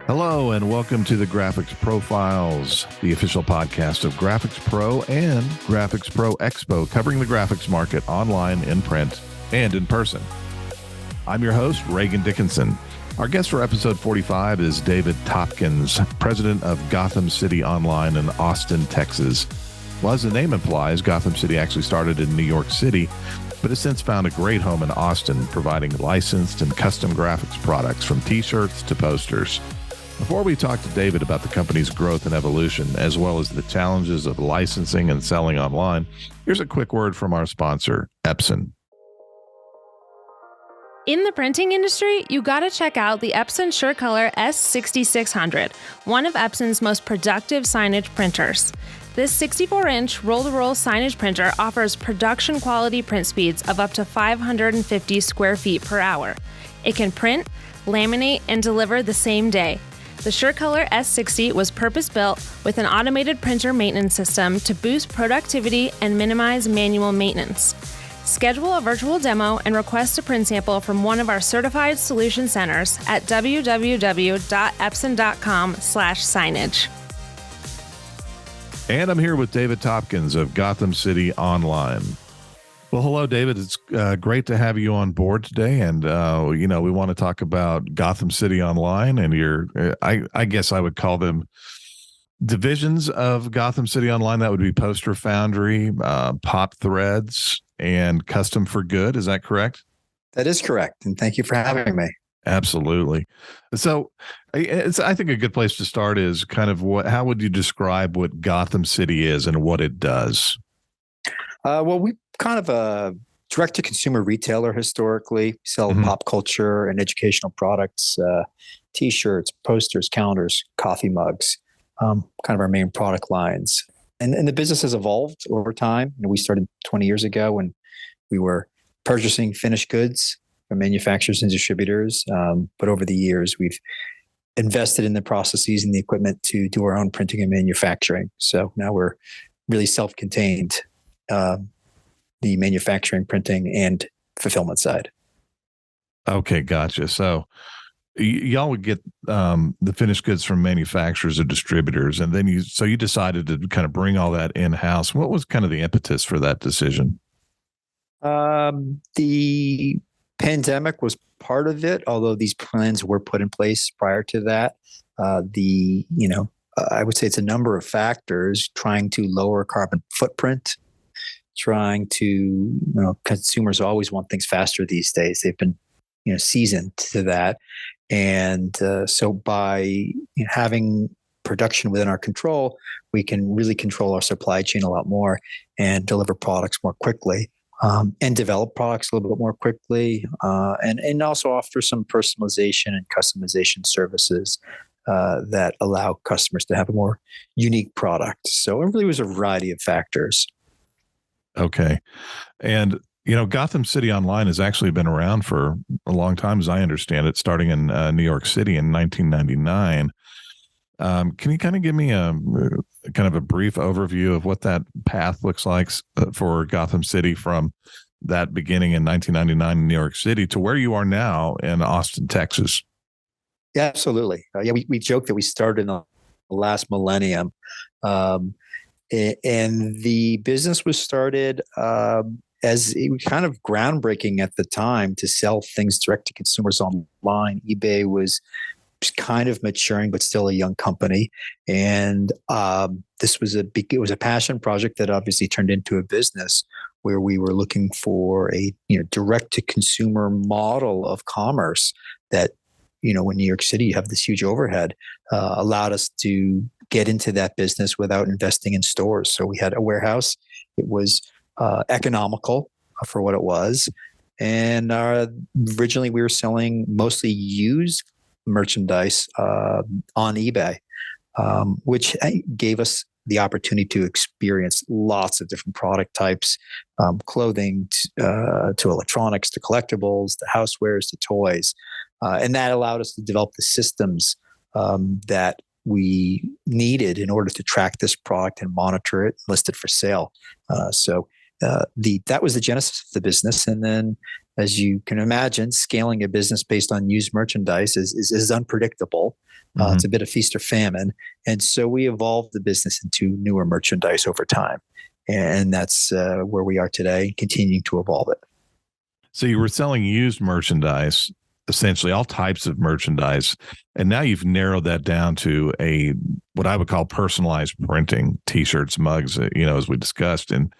Hello, and welcome to the Graphics Profiles, the official podcast of Graphics Pro and Graphics Pro Expo, covering the graphics market online, in print, and in person. I'm your host, Regan Dickinson. Our guest for episode 45 is David Topkins, president of Gotham City Online in Austin, Texas. Well, as the name implies, Gotham City actually started in New York City, but has since found a great home in Austin, providing licensed and custom graphics products from t-shirts to posters. Before we talk to David about the company's growth and evolution, as well as the challenges of licensing and selling online, here's a quick word from our sponsor, Epson. In the printing industry, you gotta check out the Epson SureColor S6600, one of Epson's most productive signage printers. This 64-inch roll-to-roll signage printer offers production-quality print speeds of up to 550 square feet per hour. It can print, laminate, and deliver the same day. The SureColor S60 was purpose-built with an automated printer maintenance system to boost productivity and minimize manual maintenance. Schedule a virtual demo and request a print sample from one of our certified solution centers at www.epson.com/signage. And I'm here with David Topkins of Gotham City Online. Well, hello, David. It's great to have you on board today. And, we want to talk about Gotham City Online and your, I guess I would call them divisions of Gotham City Online. That would be Poster Foundry, Pop Threads, and Custom for Good. Is that correct? That is correct. And thank you for having me. Absolutely. So I think a good place to start is kind of how would you describe what Gotham City is and what it does? Well, we kind of a direct-to-consumer retailer historically. We sell pop culture and educational products, T-shirts, posters, calendars, coffee mugs, kind of our main product lines. And the business has evolved over time. We started 20 years ago when we were purchasing finished goods from manufacturers and distributors. But over the years, we've invested in the processes and the equipment to do our own printing and manufacturing. So now we're really self-contained, the manufacturing, printing, and fulfillment side. Okay, gotcha. So y'all would get the finished goods from manufacturers or distributors, and then you decided to kind of bring all that in-house. What was kind of the impetus for that decision? The pandemic was part of it, although these plans were put in place prior to that. I would say it's a number of factors trying to lower carbon footprint, trying to, consumers always want things faster these days. They've been, seasoned to that. And so by having production within our control, we can really control our supply chain a lot more and deliver products more quickly, and develop products a little bit more quickly, and also offer some personalization and customization services that allow customers to have a more unique product. So it really was a variety of factors. Okay. And, Gotham City Online has actually been around for a long time, as I understand it, starting in New York City in 1999. Can you kind of give me a brief overview of what that path looks like for Gotham City from that beginning in 1999 in New York City to where you are now in Austin, Texas? Yeah, absolutely. We joke that we started in the last millennium. And the business was started as it was kind of groundbreaking at the time to sell things direct to consumers online. eBay was kind of maturing, but still a young company. And it was a passion project that obviously turned into a business where we were looking for a direct to consumer model of commerce that, when New York City, you have this huge overhead, allowed us to get into that business without investing in stores. So we had a warehouse. It was economical for what it was. And originally we were selling mostly used merchandise on eBay, which gave us the opportunity to experience lots of different product types, clothing to electronics, to collectibles, to housewares, to toys. And that allowed us to develop the systems that we needed in order to track this product and monitor it, list it for sale. So that was the genesis of the business. And then, as you can imagine, scaling a business based on used merchandise is unpredictable. It's a bit of feast or famine. And so we evolved the business into newer merchandise over time. And that's where we are today, continuing to evolve it. So you were selling used merchandise, essentially all types of merchandise. And now you've narrowed that down to what I would call personalized printing, t-shirts, mugs, as we discussed. And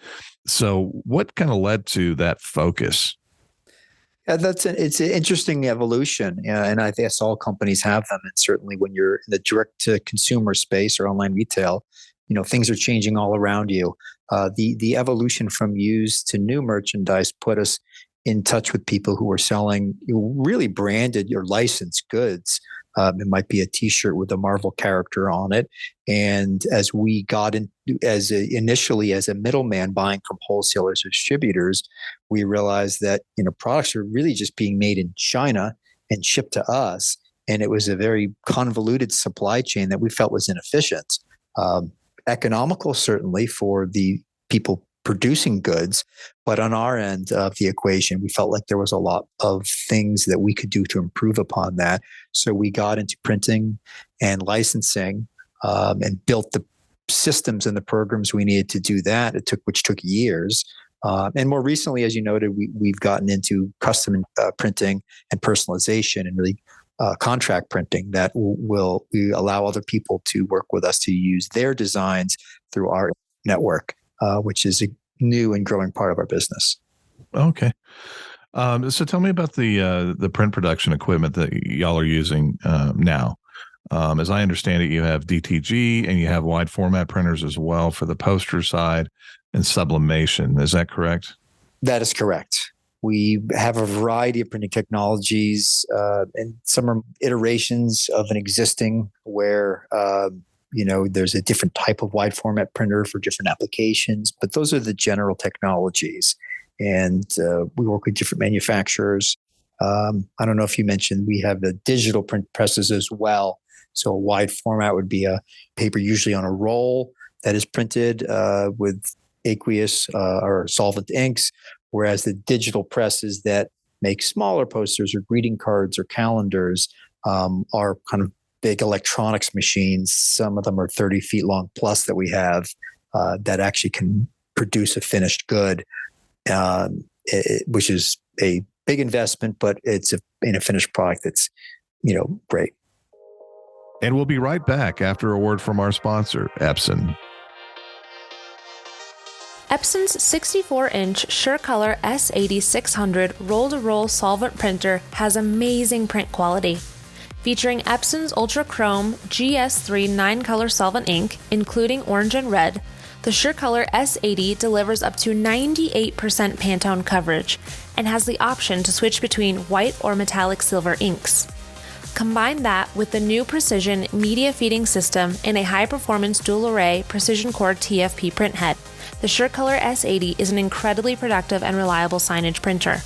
so what kind of led to that focus? Yeah, it's an interesting evolution, and I guess all companies have them. And certainly, when you're in the direct-to-consumer space or online retail, things are changing all around you. The evolution from used to new merchandise put us in touch with people who are selling really branded or licensed goods. It might be a T-shirt with a Marvel character on it. And as we got in, initially as a middleman buying from wholesalers or distributors, we realized that products are really just being made in China and shipped to us, and it was a very convoluted supply chain that we felt was inefficient. Economical, certainly, for the people producing goods, but on our end of the equation, we felt like there was a lot of things that we could do to improve upon that. So we got into printing and licensing, and built the systems and the programs we needed to do that. Which took years. And more recently, as you noted, we've gotten into custom printing and personalization and really contract printing that we allow other people to work with us to use their designs through our network, which is a new and growing part of our business. Okay. So tell me about the print production equipment that y'all are using now. As I understand it, you have DTG and you have wide format printers as well for the poster side and sublimation. Is that correct? That is correct. We have a variety of printing technologies, and some are iterations of an existing where, there's a different type of wide format printer for different applications, but those are the general technologies. And we work with different manufacturers. I don't know if you mentioned, we have the digital print presses as well. So a wide format would be a paper usually on a roll that is printed with aqueous or solvent inks, whereas the digital presses that make smaller posters or greeting cards or calendars are kind of big electronics machines. Some of them are 30 feet long plus that we have that actually can produce a finished good, which is a big investment, but it's in a finished product that's, great. And we'll be right back after a word from our sponsor, Epson. Epson's 64-inch SureColor S80-600 roll-to-roll solvent printer has amazing print quality. Featuring Epson's Ultra Chrome GS3 9-color solvent ink, including orange and red, the SureColor S80 delivers up to 98% Pantone coverage and has the option to switch between white or metallic silver inks. Combine that with the new Precision media feeding system in a high-performance dual-array precision cord TFP printhead. The SureColor S80 is an incredibly productive and reliable signage printer.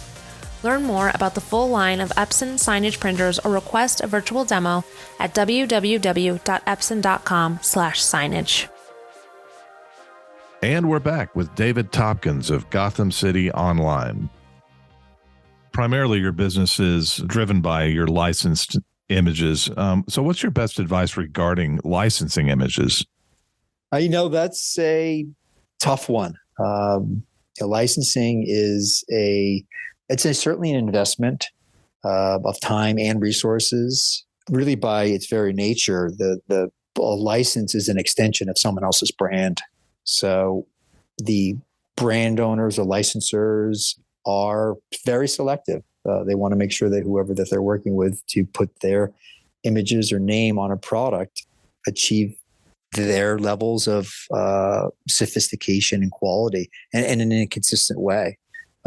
Learn more about the full line of Epson signage printers or request a virtual demo at www.epson.com/signage. And we're back with David Topkins of Gotham City Online. Primarily, your business is driven by your licensed images. So what's your best advice regarding licensing images? That's a tough one. Licensing is certainly an investment of time and resources. Really, by its very nature, the license is an extension of someone else's brand. So the brand owners or licensors are very selective. They want to make sure that whoever that they're working with to put their images or name on a product achieve their levels of sophistication and quality, and in a consistent way.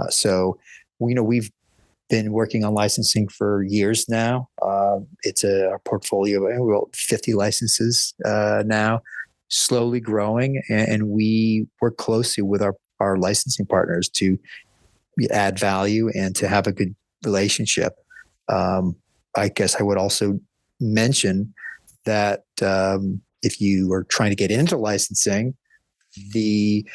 So we've been working on licensing for years now. It's a portfolio of 50 licenses now, slowly growing, and we work closely with our licensing partners to add value and to have a good relationship. I guess I would also mention that if you are trying to get into licensing, the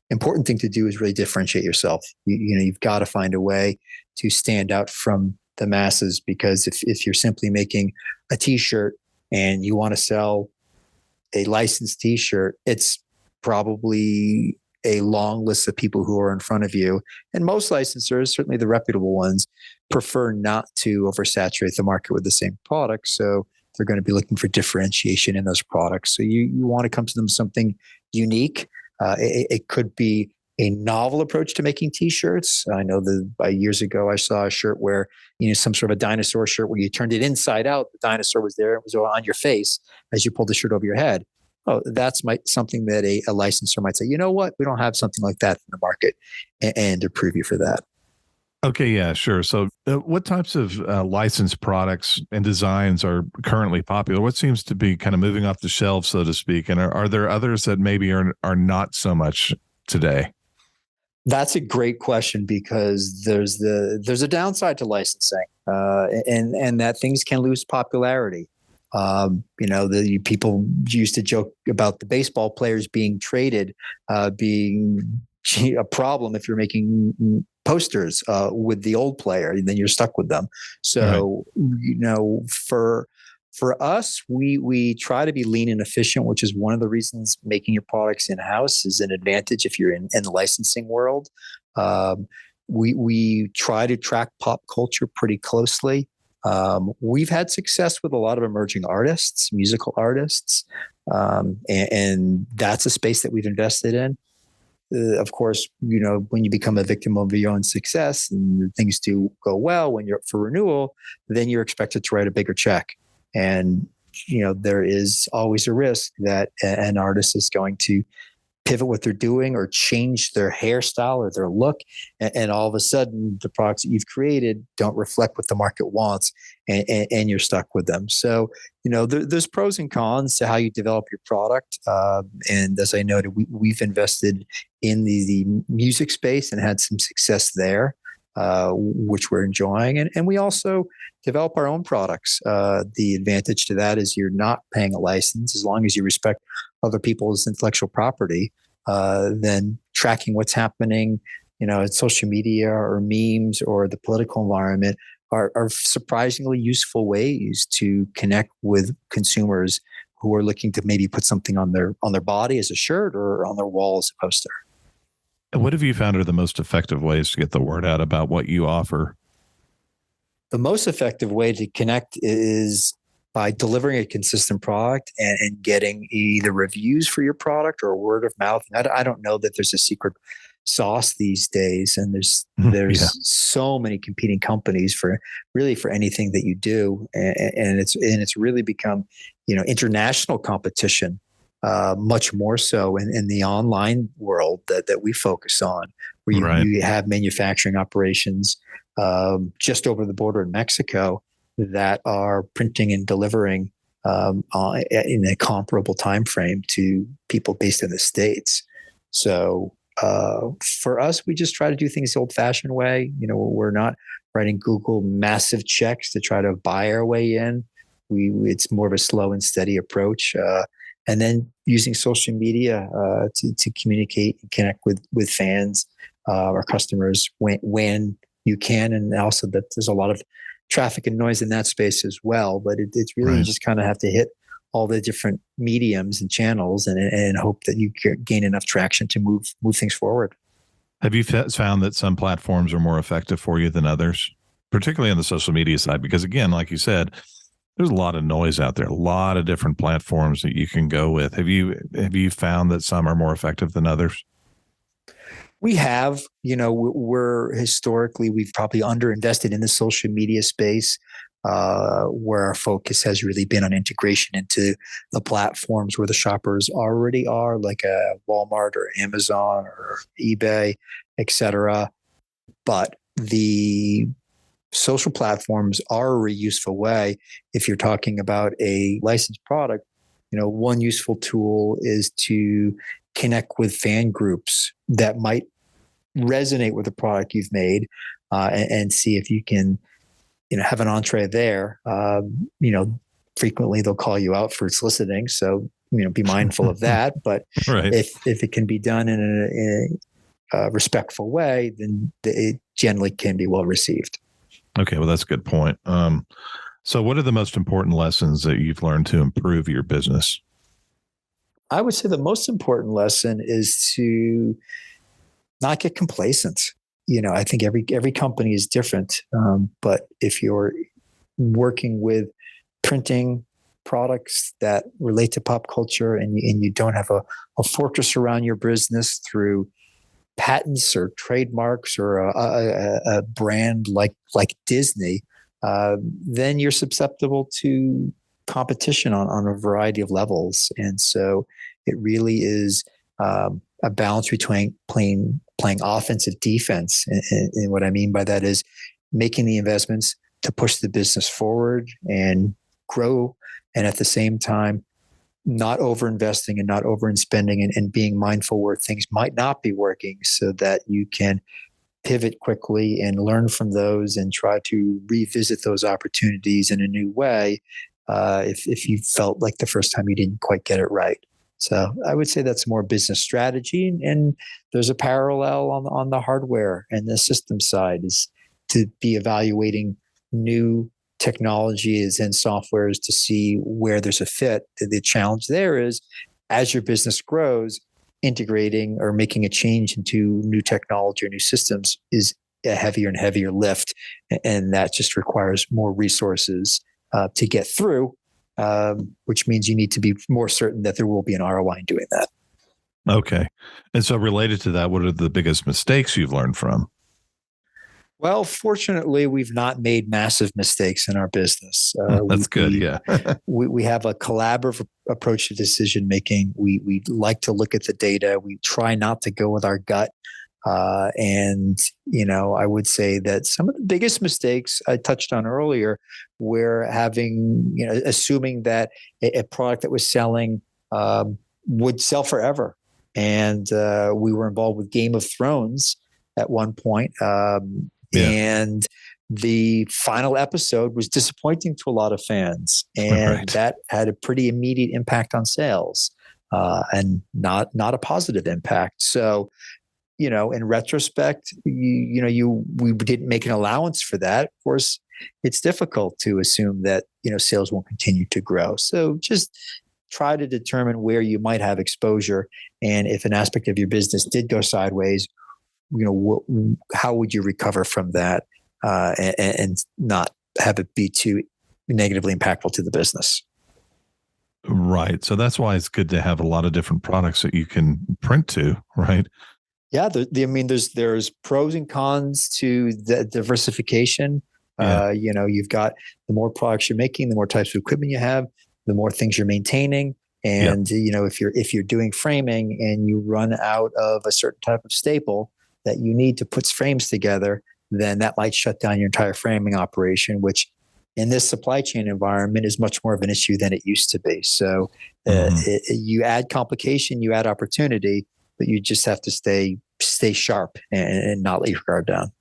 important thing to do is really differentiate yourself. You've got to find a way to stand out from the masses, because if you're simply making a T-shirt and you want to sell a licensed t-shirt, it's probably a long list of people who are in front of you. And most licensors, certainly the reputable ones, prefer not to oversaturate the market with the same product. So they're going to be looking for differentiation in those products. So you want to come to them with something unique. It could be a novel approach to making t-shirts. I know that years ago, I saw a shirt where, some sort of a dinosaur shirt where you turned it inside out. The dinosaur was there. It was on your face as you pulled the shirt over your head. Oh, that's something that a licensor might say, you know what, we don't have something like that in the market, and approve you for that. Okay, yeah, sure. So what types of licensed products and designs are currently popular? What seems to be kind of moving off the shelf, so to speak? And are there others that maybe are not so much today? That's a great question, because there's a downside to licensing, and that things can lose popularity. The people used to joke about the baseball players being traded, being a problem if you're making posters with the old player, and then you're stuck with them. So, right. For us, we try to be lean and efficient, which is one of the reasons making your products in-house is an advantage if you're in the licensing world. We try to track pop culture pretty closely. We've had success with a lot of emerging artists, musical artists, and that's a space that we've invested in. Of course, when you become a victim of your own success and things do go well when you're up for renewal, then you're expected to write a bigger check. And, there is always a risk that an artist is going to pivot what they're doing or change their hairstyle or their look. And all of a sudden, the products that you've created don't reflect what the market wants, and you're stuck with them. So, there's pros and cons to how you develop your product. And as I noted, we've invested in the music space and had some success there, which we're enjoying. And we also develop our own products. The advantage to that is you're not paying a license as long as you respect other people's intellectual property. Then tracking what's happening, in social media or memes or the political environment are surprisingly useful ways to connect with consumers who are looking to maybe put something on their body as a shirt or on their wall as a poster. And what have you found are the most effective ways to get the word out about what you offer? The most effective way to connect is by delivering a consistent product and getting either reviews for your product or word of mouth. I don't know that there's a secret sauce these days, and there's so many competing companies for anything that you do, and it's really become international competition, much more so in the online world that we focus on, where you have manufacturing operations just over the border in Mexico that are printing and delivering in a comparable time frame to people based in the States. So for us, we just try to do things the old-fashioned way. We're not writing Google massive checks to try to buy our way in. It's more of a slow and steady approach, and then using social media to communicate and connect with fans or customers when you can, and also that there's a lot of traffic and noise in that space as well. But it's really, you just kind of have to hit all the different mediums and channels and hope that you gain enough traction to move things forward. Have you found that some platforms are more effective for you than others, particularly on the social media side? Because again, like you said, there's a lot of noise out there, a lot of different platforms that you can go with. Have you found that some are more effective than others? We have, we've probably underinvested in the social media space, where our focus has really been on integration into the platforms where the shoppers already are, like a Walmart or Amazon or eBay, etc. But the social platforms are a useful way if you're talking about a licensed product. One useful tool is to connect with fan groups that might resonate with the product you've made, and see if you can, have an entree there. Frequently they'll call you out for soliciting, so be mindful of that. But if it can be done in a respectful way, then it generally can be well received. Okay, well, that's a good point. So what are the most important lessons that you've learned to improve your business? I would say the most important lesson is to not get complacent. I think every company is different, but if you're working with printing products that relate to pop culture and you don't have a fortress around your business through patents or trademarks or a brand like Disney, then you're susceptible to competition on a variety of levels. And so it really is a balance between playing offensive defense. And what I mean by that is making the investments to push the business forward and grow. And at the same time, not over-investing and not over-spending and being mindful where things might not be working so that you can pivot quickly and learn from those and try to revisit those opportunities in a new way if you felt like the first time you didn't quite get it right. So I would say that's more business strategy. And there's a parallel on the hardware and the system side is to be evaluating new technologies and softwares to see where there's a fit. The challenge there is as your business grows, integrating or making a change into new technology or new systems is a heavier and heavier lift. And that just requires more resources to get through, which means you need to be more certain that there will be an ROI in doing that. Okay. And so related to that, what are the biggest mistakes you've learned from? Well, fortunately, we've not made massive mistakes in our business. That's good. Yeah. we have a collaborative approach to decision making. We like to look at the data. We try not to go with our gut. And I would say that some of the biggest mistakes I touched on earlier were assuming that a product that was selling would sell forever. And we were involved with Game of Thrones at one point. And the final episode was disappointing to a lot of fans, and that had a pretty immediate impact on sales, and not a positive impact. So, in retrospect, we didn't make an allowance for that. Of course, it's difficult to assume that sales won't continue to grow. So just try to determine where you might have exposure, and if an aspect of your business did go sideways, how would you recover from that and not have it be too negatively impactful to the business? Right. So that's why it's good to have a lot of different products that you can print to, right? Yeah. There's pros and cons to the diversification. Yeah. You've got the more products you're making, the more types of equipment you have, the more things you're maintaining. And, if you're doing framing and you run out of a certain type of staple that you need to put frames together, then that might shut down your entire framing operation, which in this supply chain environment is much more of an issue than it used to be. So you add complication, you add opportunity, but you just have to stay sharp and not let your guard down.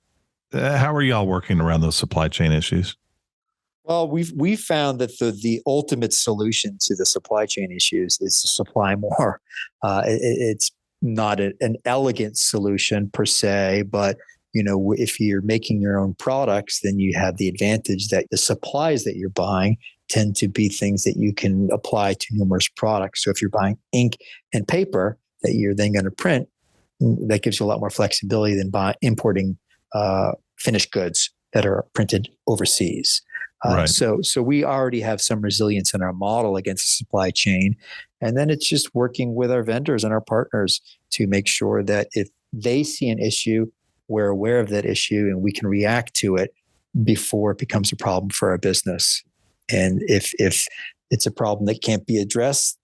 How are y'all working around those supply chain issues? Well, we've found that the ultimate solution to the supply chain issues is to supply more. It's not an elegant solution per se, but if you're making your own products, then you have the advantage that the supplies that you're buying tend to be things that you can apply to numerous products. So if you're buying ink and paper that you're then going to print, that gives you a lot more flexibility than importing finished goods that are printed overseas. Right. So we already have some resilience in our model against the supply chain. And then it's just working with our vendors and our partners to make sure that if they see an issue, we're aware of that issue and we can react to it before it becomes a problem for our business. And if it's a problem that can't be addressed,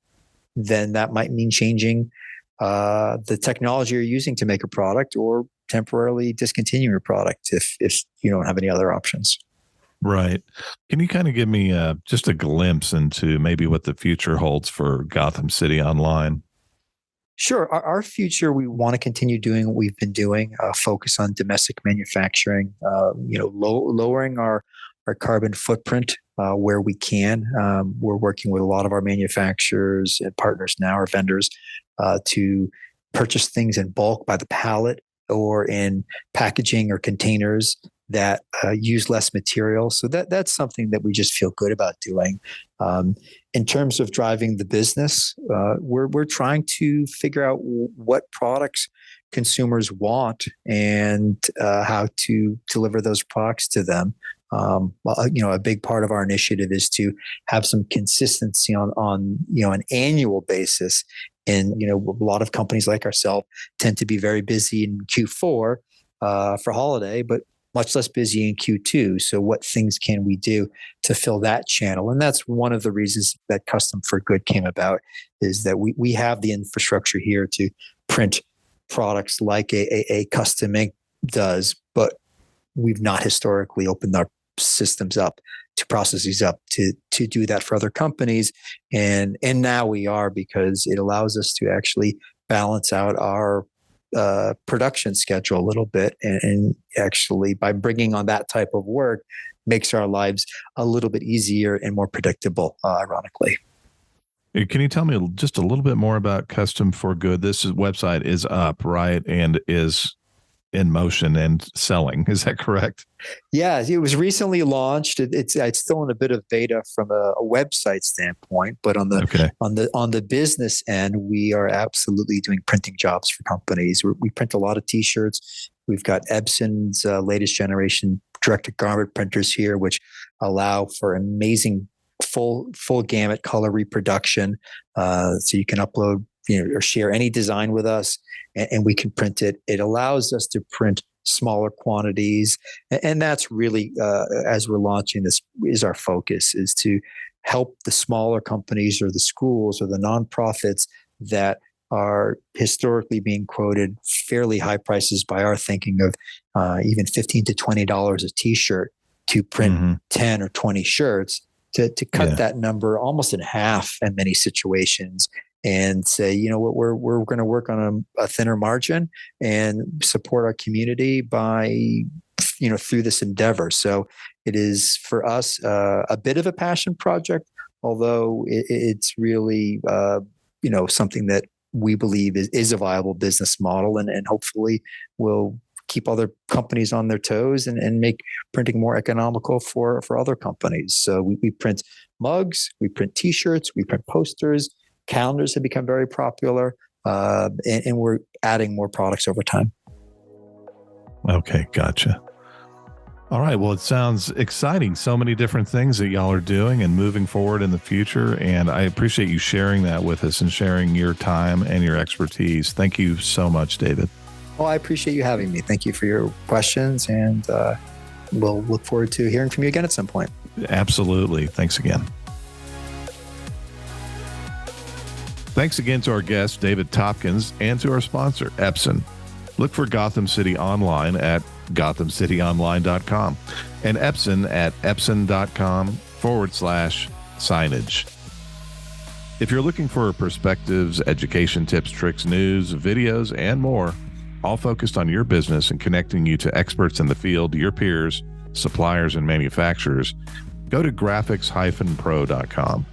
then that might mean changing the technology you're using to make a product or temporarily discontinue your product if you don't have any other options. Right. Can you kind of give me just a glimpse into maybe what the future holds for Gotham City Online? Sure. Our future, we want to continue doing what we've been doing, focus on domestic manufacturing, lowering our carbon footprint where we can. We're working with a lot of our manufacturers and partners now, our vendors, to purchase things in bulk by the pallet or in packaging or containers that use less material. So that's something that we just feel good about doing. In terms of driving the business, we're trying to figure out what products consumers want and how to deliver those products to them. A big part of our initiative is to have some consistency on an annual basis. And a lot of companies like ourselves tend to be very busy in Q4 for holiday, but much less busy in Q2. So what things can we do to fill that channel? And that's one of the reasons that Custom for Good came about, is that we have the infrastructure here to print products like a custom ink does, but we've not historically opened our systems up to processes up to do that for other companies. And now we are, because it allows us to actually balance out our production schedule a little bit, and actually by bringing on that type of work makes our lives a little bit easier and more predictable, ironically. Can you tell me just a little bit more about Custom for Good? This website is up, right? And is in motion and selling. Is that correct? Yeah, it was recently launched. It's still in a bit of beta from a website standpoint, but on the business end, we are absolutely doing printing jobs for companies. We print a lot of T-shirts. We've got Epson's latest generation direct-to-garment printers here, which allow for amazing full gamut color reproduction. So you can upload or share any design with us, and we can print it. It allows us to print smaller quantities. And that's really, as we're launching this, is our focus, is to help the smaller companies or the schools or the nonprofits that are historically being quoted fairly high prices by our thinking of even $15 to $20 a T-shirt to print 10 or 20 shirts, to cut that number almost in half in many situations, and say, you know what, we're going to work on a thinner margin and support our community by, through this endeavor. So it is for us a bit of a passion project, although it's really, something that we believe is a viable business model, and hopefully will keep other companies on their toes and make printing more economical for other companies. So we print mugs, we print T-shirts, we print posters. Calendars have become very popular, and we're adding more products over time. Okay, gotcha. All right. Well, it sounds exciting. So many different things that y'all are doing and moving forward in the future. And I appreciate you sharing that with us and sharing your time and your expertise. Thank you so much, David. Well, I appreciate you having me. Thank you for your questions, and we'll look forward to hearing from you again at some point. Absolutely. Thanks again. Thanks again to our guest, David Topkins, and to our sponsor, Epson. Look for Gotham City Online at gothamcityonline.com and Epson at epson.com/signage. If you're looking for perspectives, education, tips, tricks, news, videos, and more, all focused on your business and connecting you to experts in the field, your peers, suppliers, and manufacturers, go to graphics-pro.com.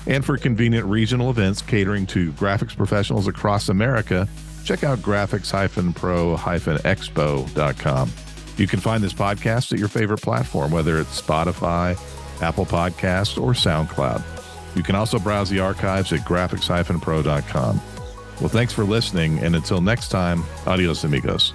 And for convenient regional events catering to graphics professionals across America, check out graphics-pro-expo.com. You can find this podcast at your favorite platform, whether it's Spotify, Apple Podcasts, or SoundCloud. You can also browse the archives at graphics-pro.com. Well, thanks for listening, and until next time, adios amigos.